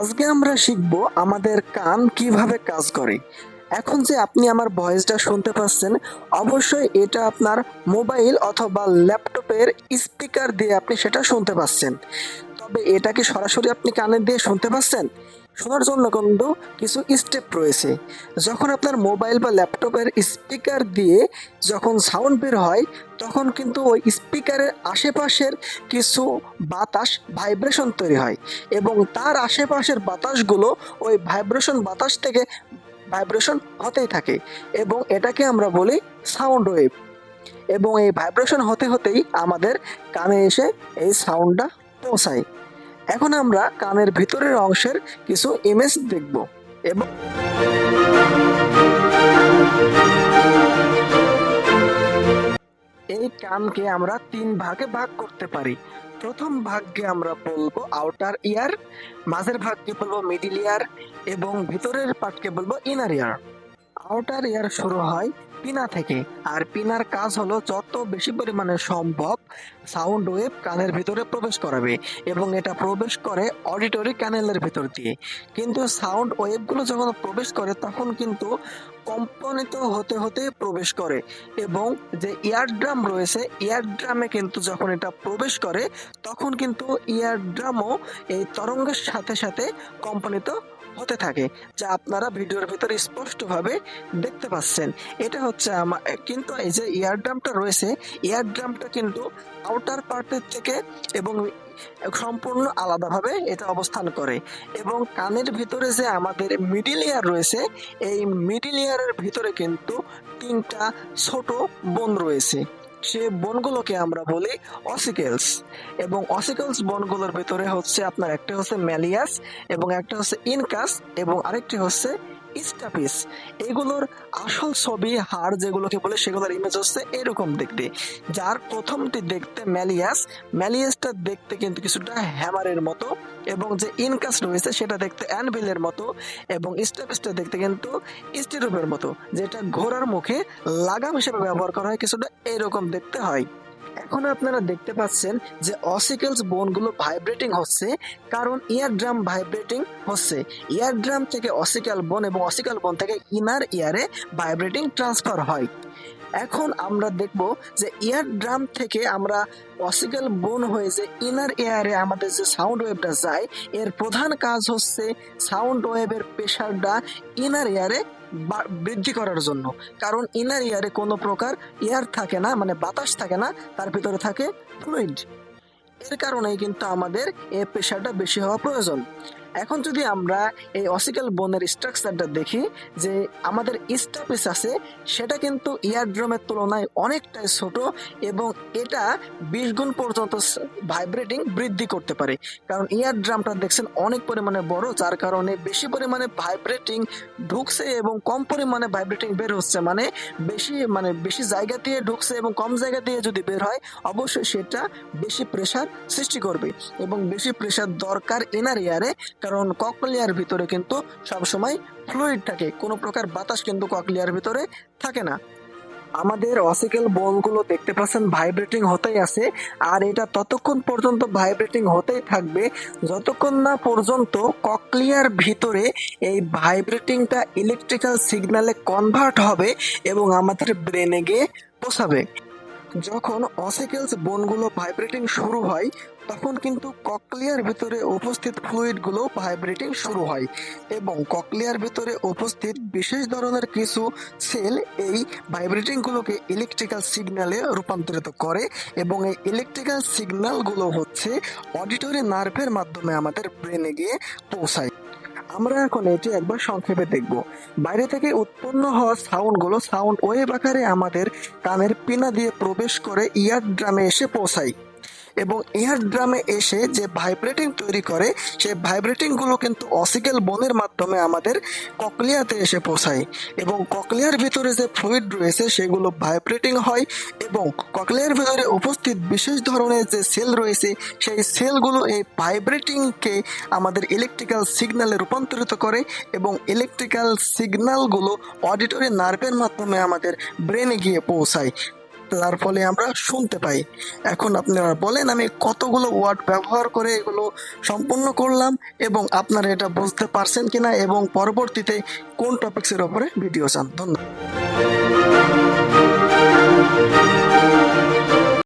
আজকে আমরা শিখব আমাদের কান কিভাবে কাজ করে। এখন যে আপনি আমার ভয়েসটা শুনতে পাচ্ছেন, অবশ্যই এটা আপনার মোবাইল অথবা ল্যাপটপের স্পিকার দিয়ে আপনি সেটা শুনতে পাচ্ছেন। তবে এটা কি সরাসরি আপনি কানে দিয়ে শুনতে পাচ্ছেন? শোনার জন্য কিন্তু কিছু স্টেপ রয়েছে। যখন আপনার মোবাইল বা ল্যাপটপের স্পিকার দিয়ে যখন সাউন্ড বের হয়, তখন কিন্তু ওই স্পিকারের আশেপাশের কিছু বাতাস ভাইব্রেশন তৈরি হয় এবং তার আশেপাশের বাতাসগুলো ওই ভাইব্রেশন বাতাস থেকে ভাইব্রেশন হতেই থাকে এবং এটাকে আমরা বলি সাউন্ড ওয়েভ। এবং এই ভাইব্রেশন হতে হতেই আমাদের কানে এসে এই সাউন্ডটা পৌঁছায়। এখন আমরা কানের ভিতরের অংশের কিছু ইমেজ দেখব এবং এই কানকে আমরা তিন ভাগে ভাগ করতে পারি। প্রথম ভাগকে আমরা বলবো আউটার ইয়ার, মাঝের ভাগকে বলবো মিডিল ইয়ার এবং ভিতরের পার্টকে বলবো ইনার ইয়ার। আউটার ইয়ার শুরু হয় পিনা থেকে, আর পিনার কাজ হলো যত বেশি পরিমাণে সম্ভব সাউন্ড ওয়েভ কানের ভিতরে প্রবেশ করাবে এবং এটা প্রবেশ করে অডিটরি ক্যানেলের ভিতর দিয়ে। কিন্তু সাউন্ড ওয়েভগুলো যখন প্রবেশ করে তখন কিন্তু কম্পনিত হতে হতে প্রবেশ করে এবং যে ইয়ারড্রাম রয়েছে ইয়ারড্রামে কিন্তু যখন এটা প্রবেশ করে তখন কিন্তু ইয়ারড্রামও এই তরঙ্গের সাথে সাথে কম্পনিত হতে থাকে, যা আপনারা ভিডিওর ভিতরে স্পষ্টভাবে দেখতে পাচ্ছেন। এটা হচ্ছে কিন্তু এই যে ইয়ারড্রামটা রয়েছে, ইয়ারড্রামটা কিন্তু আউটার পার্টের থেকে এবং সম্পূর্ণ আলাদাভাবে এটা অবস্থান করে এবং কানের ভিতরে যে আমাদের মিডিল ইয়ার রয়েছে, এই মিডিল ইয়ারের ভিতরে কিন্তু তিনটা ছোট বোন রয়েছে। সে বনগুলোকে আমরা বলি অসিকেলস এবং অসিকেলস বনগুলোর ভেতরে হচ্ছে আপনার একটা হচ্ছে ম্যালিয়াস এবং একটা হচ্ছে ইনকাস এবং আরেকটি হচ্ছে স্টাপিস। এগুলোর আসল ছবি হাড় যেগুলোকে বলে সেগুলোর ইমেজ হচ্ছে এরকম দেখতে। যার প্রথমটি দেখতে ম্যালিয়াসটা দেখতে কিন্তু কিছুটা হ্যামারের মতো এবং যে ইনকাস রয়েছে সেটা দেখতে অ্যানভিলের মতো এবং স্টাপিসটা দেখতে কিন্তু স্টিরোপের মতো, যেটা ঘোড়ার মুখে লাগাম হিসেবে ব্যবহার করা হয়, কিছুটা এরকম দেখতে হয়। এখন আপনারা দেখতে পাচ্ছেন যে অসিকেলস বোনগুলো ভাইব্রেটিং হচ্ছে, কারণ ইয়ারড্রাম ভাইব্রেটিং হচ্ছে। ইয়ারড্রাম থেকে অসিক্যাল বোন এবং অসিক্যাল বোন থেকে ইনার ইয়ারে ভাইব্রেটিং ট্রান্সফার হয়। এখন আমরা দেখব যে ইয়ার ড্রাম থেকে আমরা অসিক্যাল বোন হয়ে যে ইনার এয়ারে আমাদের যে সাউন্ড ওয়েভটা যায়, এর প্রধান কাজ হচ্ছে সাউন্ড ওয়েভের প্রেশারটা ইনার এয়ারে বৃদ্ধি করার জন্য। কারণ ইনার ইয়ারে কোনো প্রকার এয়ার থাকে না, মানে বাতাস থাকে না, তার ভিতরে থাকে ফ্লুইড। এর কারণেই কিন্তু আমাদের এই প্রেশারটা বেশি হওয়া প্রয়োজন। এখন যদি আমরা এই অসিক্যাল বোনের স্ট্রাকচারটা দেখি, যে আমাদের স্টাপিস আছে সেটা কিন্তু ইয়ারড্রামের তুলনায় অনেকটাই ছোট এবং এটা 20 গুণ পর্যন্ত ভাইব্রেটিং বৃদ্ধি করতে পারে। কারণ ইয়ারড্রামটা দেখছেন অনেক পরিমাণে বড়, যার কারণে বেশি পরিমাণে ভাইব্রেটিং ঢুকছে এবং কম পরিমাণে ভাইব্রেটিং বের হচ্ছে, বেশি জায়গা দিয়ে ঢুকছে এবং কম জায়গা দিয়ে যদি বের হয় অবশ্যই সেটা বেশি প্রেসার সৃষ্টি করবে এবং বেশি প্রেসার দরকার ইনার ইয়ারে। কারণ ককলিয়ার ভিতরে কিন্তু সবসময় ফ্লুইড থাকে, কোনো প্রকার বাতাস কিন্তু ককলিয়ার ভিতরে থাকে না। আমাদের অসিক্যাল বোনগুলো দেখতে পাচ্ছেন ভাইব্রেটিং হতেই আছে, আর এটা ততক্ষণ পর্যন্ত ভাইব্রেটিং হতেই থাকবে যতক্ষণ না পর্যন্ত ককলিয়ার ভিতরে এই ভাইব্রেটিংটা ইলেকট্রিক্যাল সিগন্যালে কনভার্ট হবে এবং আমাদের ব্রেনে গিয়ে পৌঁছাবে। যখন অসিকেলস বোনগুলো ভাইব্রেটিং শুরু হয় তখন কিন্তু ককলিয়ার ভিতরে উপস্থিত ফ্লুইডগুলো ভাইব্রেটিং শুরু হয় এবং ককলিয়ার ভিতরে উপস্থিত বিশেষ ধরনের কিছু সেল এই ভাইব্রেটিংগুলোকে ইলেকট্রিক্যাল সিগন্যালে রূপান্তরিত করে এবং এই ইলেকট্রিক্যাল সিগন্যালগুলো হচ্ছে অডিটরি নার্ভের মাধ্যমে আমাদের ব্রেনে গিয়ে পৌঁছায়। আমরা এখন এটি একবার সংক্ষেপে দেখব। বাইরে থেকে উৎপন্ন হওয়া সাউন্ডগুলো সাউন্ড ওয়েভ আকারে আমাদের কানের পিনা দিয়ে প্রবেশ করে ইয়ার ড্রামে এসে পৌঁছায় এবং ইয়ার ড্রামে এসে যে ভাইব্রেটিং তৈরি করে সেই ভাইব্রেটিং গুলো কিন্তু অসিক্যাল বোনের মাধ্যমে আমাদের ককলিয়াতে এসে পৌঁছায় এবং ককলিয়ার ভিতরে যে ফ্লুইড রয়েছে সেগুলো ভাইব্রেটিং হয় এবং ককলিয়ার ভিতরে উপস্থিত বিশেষ ধরনের যে সেল রয়েছে সেই সেলগুলো এই ভাইব্রেটিংকে আমাদের ইলেকট্রিক্যাল সিগন্যালে রূপান্তরিত করে এবং ইলেকট্রিক্যাল সিগন্যালগুলো অডিটরি নার্ভের মাধ্যমে আমাদের ব্রেনে গিয়ে পৌঁছায়। যার ফলে আমরা শুনতে পাই। এখন আপনারা বলেন আমি কতগুলো ওয়ার্ড ব্যবহার করে এগুলো সম্পূর্ণ করলাম এবং আপনারা এটা বুঝতে পারছেন কিনা এবং পরবর্তীতে কোন টপিক্সের উপরে ভিডিও চান। ধন্যবাদ।